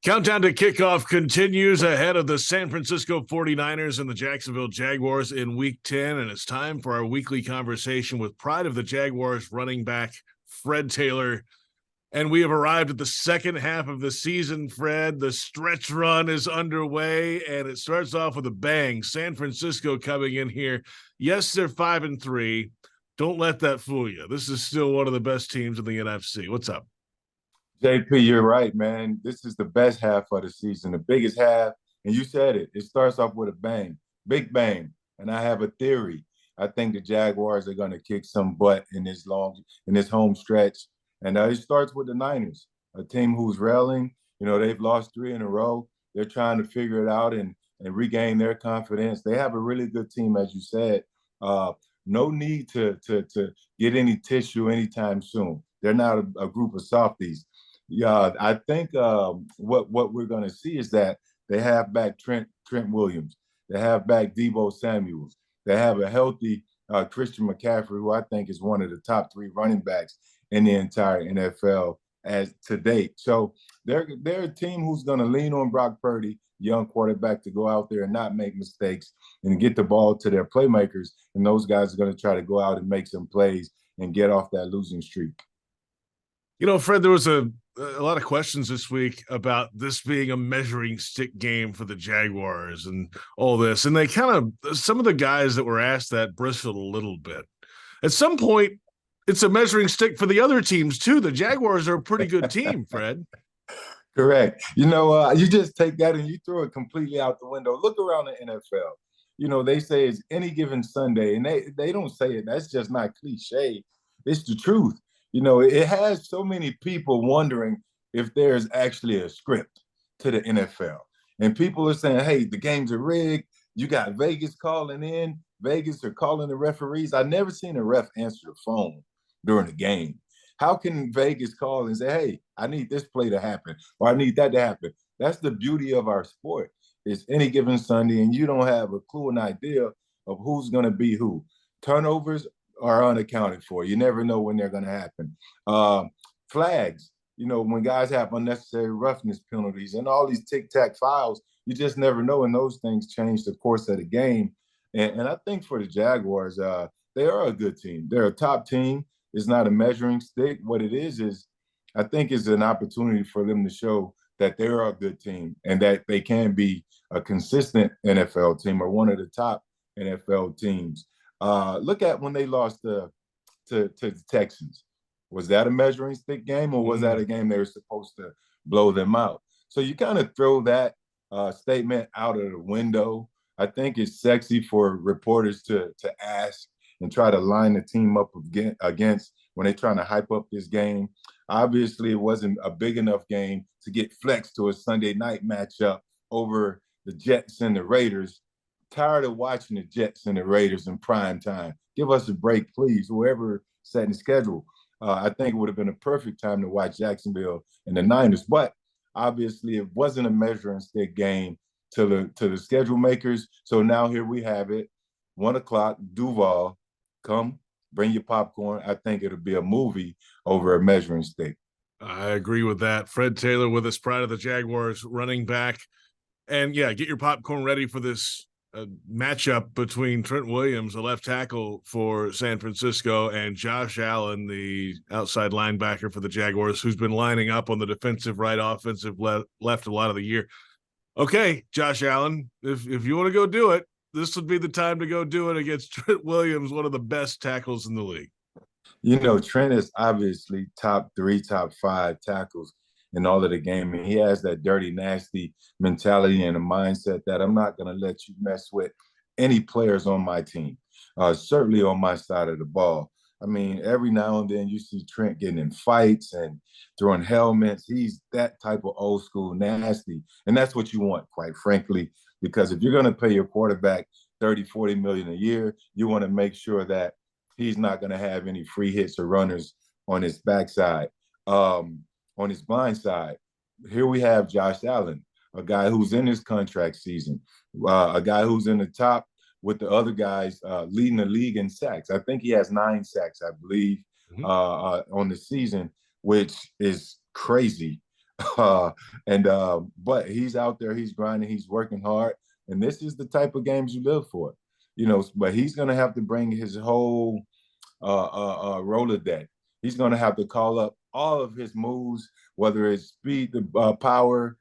Countdown to kickoff continues ahead of the San Francisco 49ers and the Jacksonville Jaguars in week 10. And it's time for our weekly conversation with pride of the Jaguars running back, Fred Taylor. And we have arrived at the second half of the season, Fred. The stretch run is underway, and it starts off with a bang. San Francisco coming in here. Yes, they're 5-3. Don't let that fool you. This is still one of the best teams in the NFC. What's up? JP, you're right, man. This is the best half of the season, the biggest half. And you said it. It starts off with a bang, big bang. And I have a theory. I think the Jaguars are going to kick some butt in this home stretch. And it starts with the Niners, a team who's railing. You know, they've lost three in a row. They're trying to figure it out and regain their confidence. They have a really good team, as you said. No need to get any tissue anytime soon. They're not a group of softies. Yeah, I think what we're going to see is that they have back Trent Williams. They have back Deebo Samuels. They have a healthy Christian McCaffrey, who I think is one of the top three running backs in the entire NFL as to date. So they're a team who's going to lean on Brock Purdy, young quarterback, to go out there and not make mistakes and get the ball to their playmakers. And those guys are going to try to go out and make some plays and get off that losing streak. You know, Fred, there was a lot of questions this week about this being a measuring stick game for the Jaguars and all this. And they kind of, some of the guys that were asked that bristled a little bit. At some point, it's a measuring stick for the other teams, too. The Jaguars are a pretty good team, Fred. Correct. You know, you just take that and you throw it completely out the window. Look around the NFL. You know, they say it's any given Sunday, and they don't say it. That's just not cliche. It's the truth. You know, it has so many people wondering if there's actually a script to the NFL. And people are saying, hey, the games are rigged. You got Vegas calling in. Vegas are calling the referees. I've never seen a ref answer the phone during a game. How can Vegas call and say, hey, I need this play to happen or I need that to happen? That's the beauty of our sport. It's any given Sunday, and you don't have a clue, an idea of who's going to be who. Turnovers are unaccounted for. You never know when they're going to happen. Flags, you know, when guys have unnecessary roughness penalties and all these tic-tac fouls, you just never know, and those things change the course of the game. And I think for the Jaguars, they are a good team. They're a top team. It's not a measuring stick. What it is I think is an opportunity for them to show that they're a good team and that they can be a consistent NFL team or one of the top NFL teams. Look at when they lost to the Texans. Was that a measuring stick game, or was that a game they were supposed to blow them out? So you kind of throw that statement out of the window. I think it's sexy for reporters to ask and try to line the team up against when they're trying to hype up this game. Obviously, it wasn't a big enough game to get flexed to a Sunday night matchup over the Jets and the Raiders. Tired of watching the Jets and the Raiders in prime time. Give us a break, please, whoever set the schedule. I think it would have been a perfect time to watch Jacksonville and the Niners. But obviously, it wasn't a measuring stick game to the schedule makers. So now here we have it, 1 o'clock, Duval, come, bring your popcorn. I think it'll be a movie over a measuring stick. I agree with that. Fred Taylor with us, pride of the Jaguars, running back. And, yeah, get your popcorn ready for this matchup between Trent Williams, the left tackle for San Francisco, and Josh Allen, the outside linebacker for the Jaguars, who's been lining up on the defensive right, offensive left a lot of the year. Okay, Josh Allen, if you want to go do it, this would be the time to go do it against Trent Williams, one of the best tackles in the league. You know, Trent is obviously top 3, top 5 tackles in all of the game. And he has that dirty, nasty mentality and a mindset that I'm not going to let you mess with any players on my team, certainly on my side of the ball. I mean, every now and then you see Trent getting in fights and throwing helmets. He's that type of old school nasty. And that's what you want, quite frankly, because if you're going to pay your quarterback 30, 40 million a year, you want to make sure that he's not going to have any free hits or runners on his backside. On his blind side, here we have Josh Allen, a guy who's in his contract season, a guy who's in the top with the other guys leading the league in sacks. I think he has 9 sacks, I believe, on the season, which is crazy. Uh, but he's out there, he's grinding, he's working hard, and this is the type of games you live for, you know. But he's gonna have to bring his whole Rolodeck. He's gonna have to call up all of his moves, whether it's speed, the power,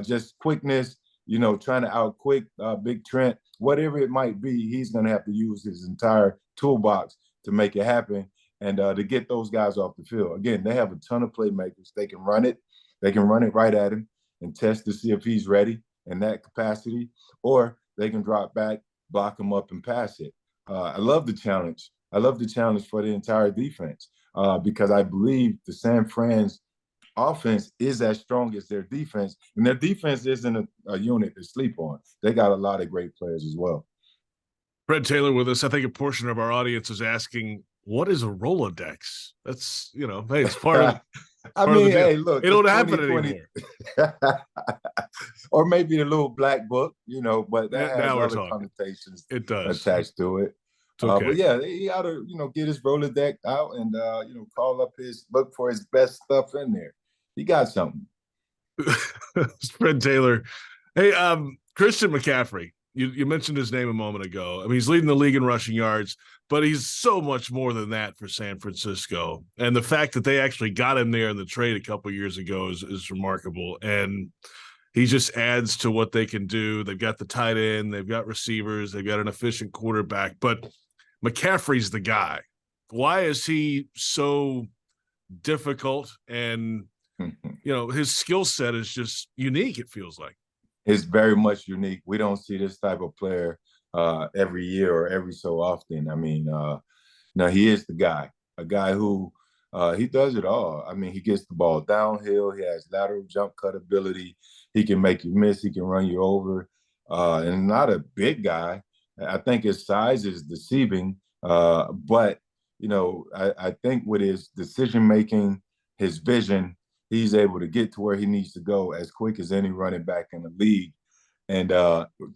just quickness. You know, trying to out quick Big Trent, whatever it might be. He's gonna have to use his entire toolbox to make it happen and to get those guys off the field. Again, they have a ton of playmakers. They can run it. They can run it right at him and test to see if he's ready in that capacity, or they can drop back, block him up, and pass it. I love the challenge. I love the challenge for the entire defense because I believe the San Fran's offense is as strong as their defense, and their defense isn't a unit to sleep on. They got a lot of great players as well. Fred Taylor with us. I think a portion of our audience is asking, what is a Rolodex? That's, hey, it's part of I mean, hey, look, it don't happen anymore. Or maybe a little black book, but that has now other connotations it does attached to it. Okay. But yeah, he ought to, get his Rolodex out and, call up look for his best stuff in there. He got something. Fred Taylor. Hey, Christian McCaffrey. You mentioned his name a moment ago. I mean, he's leading the league in rushing yards, but he's so much more than that for San Francisco. And the fact that they actually got him there in the trade a couple of years ago is remarkable. And he just adds to what they can do. They've got the tight end, they've got receivers, they've got an efficient quarterback, but McCaffrey's the guy. Why is he so difficult? And, his skill set is just unique, it feels like. It's very much unique. We don't see this type of player every year or every so often. I mean, now he is the guy, a guy who he does it all. I mean, he gets the ball downhill. He has lateral jump cut ability. He can make you miss. He can run you over. And not a big guy. I think his size is deceiving. But, I think with his decision making, his vision, he's able to get to where he needs to go as quick as any running back in the league. And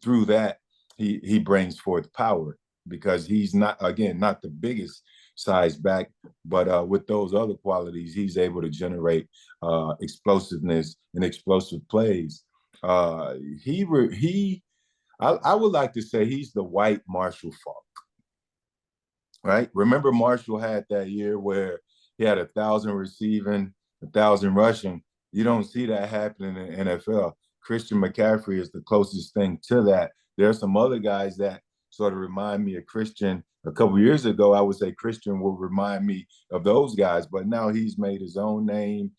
through that, he brings forth power because he's not the biggest size back, but with those other qualities, he's able to generate explosiveness and explosive plays. I would like to say he's the white Marshall Faulk, right? Remember Marshall had that year where he had 1,000 receiving, 1,000 rushing. You don't see that happening in the NFL. Christian McCaffrey is the closest thing to that. There are some other guys that sort of remind me of Christian. A couple of years ago, I would say Christian will remind me of those guys, but now he's made his own name.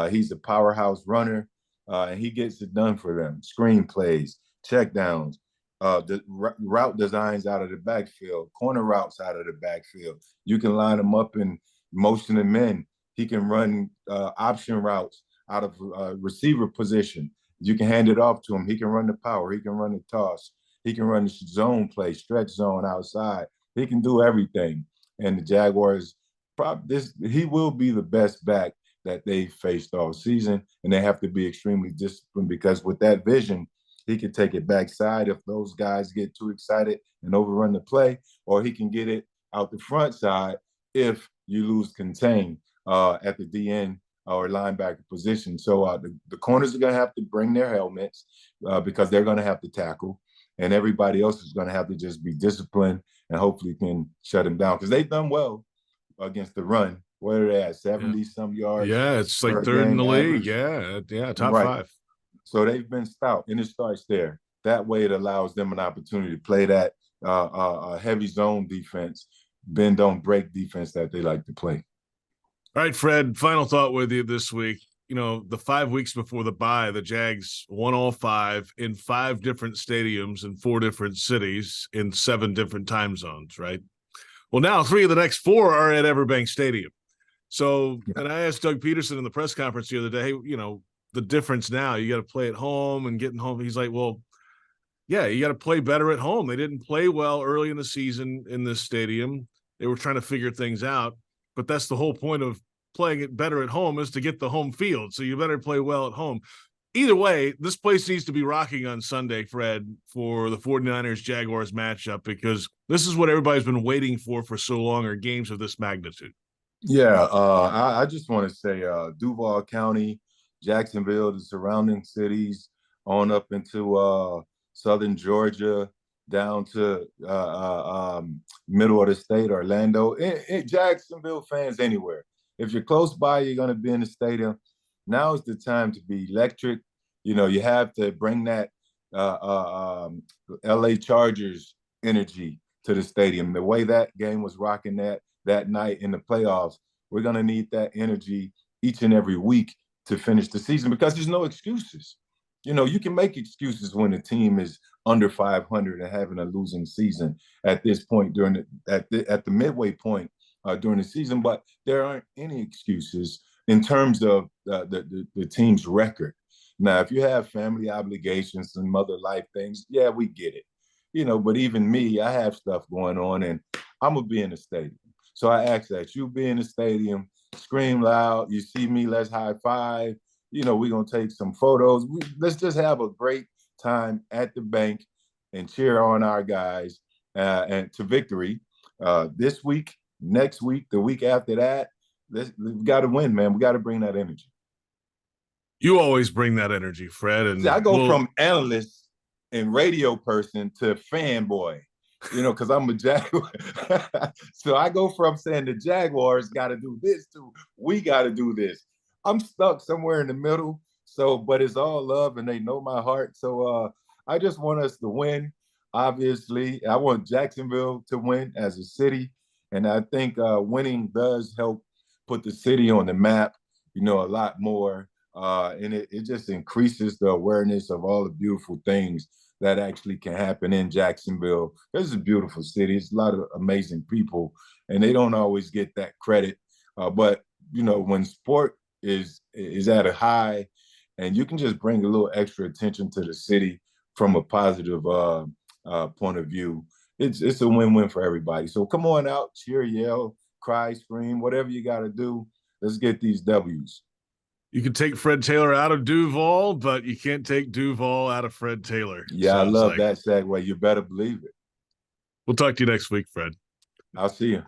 He's a powerhouse runner, and he gets it done for them. Screen plays, check downs, the route designs out of the backfield, corner routes out of the backfield. You can line them up in motion and men. He can run option routes out of receiver position. You can hand it off to him. He can run the power. He can run the toss. He can run the zone play, stretch zone outside. He can do everything. And the Jaguars, he will be the best back that they faced all season, and they have to be extremely disciplined because with that vision, he can take it backside if those guys get too excited and overrun the play, or he can get it out the front side if you lose contain at the DN or linebacker position. So the corners are going to have to bring their helmets because they're going to have to tackle, and everybody else is going to have to just be disciplined and hopefully can shut him down because they've done well against the run. What are they at, 70-some yards? Yeah, it's like third in the league. Yeah, top five. So they've been stout, and it starts there. That way it allows them an opportunity to play that heavy zone defense, bend, don't break defense that they like to play. All right, Fred, final thought with you this week. The 5 weeks before the bye, the Jags won all 5 in 5 different stadiums in 4 different cities in 7 different time zones, right? Well, now 3 of the next 4 are at Everbank Stadium. So, and I asked Doug Peterson in the press conference the other day, hey, the difference now, you got to play at home and getting home. He's like, well, yeah, you got to play better at home. They didn't play well early in the season in this stadium. They were trying to figure things out, but that's the whole point of playing it better at home is to get the home field. So you better play well at home. Either way, this place needs to be rocking on Sunday, Fred, for the 49ers-Jaguars matchup, because this is what everybody's been waiting for so long, are games of this magnitude. Yeah, I just want to say Duval County, Jacksonville, the surrounding cities, on up into southern Georgia, down to middle of the state, Orlando. Jacksonville fans anywhere. If you're close by, you're going to be in the stadium. Now is the time to be electric. You know, you have to bring that LA Chargers energy to the stadium. The way that game was rocking that night in the playoffs, we're going to need that energy each and every week to finish the season, because there's no excuses. You know, you can make excuses when a team is under 500 and having a losing season at this point at the midway point during the season, but there aren't any excuses in terms of the team's record. Now, if you have family obligations and other life things, yeah, we get it. You know, but even me, I have stuff going on, and I'm gonna be in the stadium. So I ask that you be in the stadium, scream loud. You see me, let's high five. You know, we're gonna take some photos. Let's just have a great time at the bank and cheer on our guys and to victory this week, next week, the week after that. We've got to win, man. We got to bring that energy. You always bring that energy, Fred. And see, I go from analyst and radio person to fanboy, you know, because I'm a Jaguar. So I go from saying the Jaguars got to do this to we got to do this. I'm stuck somewhere in the middle. So, but it's all love, and they know my heart. So I just want us to win. Obviously, I want Jacksonville to win as a city, and I think winning does help put the city on the map, you know, a lot more. And it just increases the awareness of all the beautiful things that actually can happen in Jacksonville. This is a beautiful city. It's a lot of amazing people, and they don't always get that credit. But, you know, when sport is at a high, and you can just bring a little extra attention to the city from a positive point of view, it's a win-win for everybody. So come on out, cheer, yell, cry, scream, whatever you got to do. Let's get these W's. You can take Fred Taylor out of Duval, but you can't take Duval out of Fred Taylor. Yeah, I love that segue. You better believe it. We'll talk to you next week, Fred. I'll see you.